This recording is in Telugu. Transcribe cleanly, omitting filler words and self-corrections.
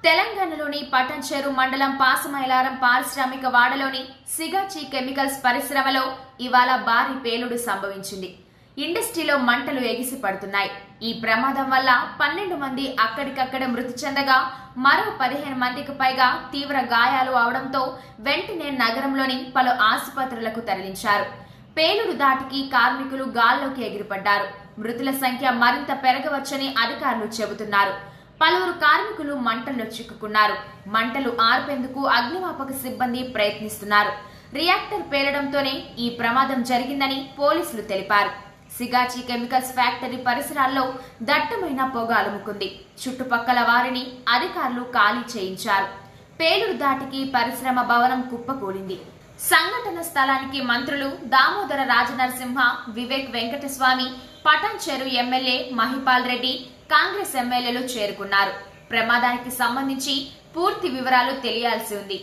తెలంగాణలోని పటాన్చెరు మండలం పాసమైలారం పారిశ్రామిక వాడలోని సిగాచి కెమికల్స్ పరిశ్రమలో ఇవాళ భారీ పేలుడు సంభవించింది. ఇండస్ట్రీలో మంటలు ఎగిసి పడుతున్నాయి. ఈ ప్రమాదం వల్ల 12 మంది అక్కడికక్కడే మృతి చెందగా మరో 15 మందికి పైగా తీవ్ర గాయాలు అవడంతో వెంటనే నగరంలోని పలు ఆసుపత్రులకు తరలించారు. పేలుడు దాటికి కార్మికులు గాల్లోకి ఎగిరిపడ్డారు. మృతుల సంఖ్య మరింత పెరగవచ్చని అధికారులు చెబుతున్నారు. పలువురు కార్మికులు మంటల్లో చిక్కుకున్నారు. మంటలు ఆర్పేందుకు అగ్నిమాపక సిబ్బంది ప్రయత్నిస్తున్నారు. రియాక్టర్ పేలడంతోనే ఈ ప్రమాదం జరిగిందని పోలీసులు తెలిపారు. సిగాచి కెమికల్స్ ఫ్యాక్టరీ పరిసరాల్లో దట్టమైన పొగ అలుముకుంది. చుట్టుపక్కల వారిని అధికారులు ఖాళీ చేయించారు. పేలుడు దాటికి పరిశ్రమ భవనం కుప్పకూలింది. సంఘటన స్థలానికి మంత్రులు దామోదర రాజనరసింహ, వివేక్ వెంకటస్వామి, పటాన్చెరు ఎమ్మెల్యే మహిపాల్ రెడ్డి, కాంగ్రెస్ ఎమ్మెల్యేలు చేరుకున్నారు. ప్రమాదానికి సంబంధించి పూర్తి వివరాలు తెలియాల్సి ఉంది.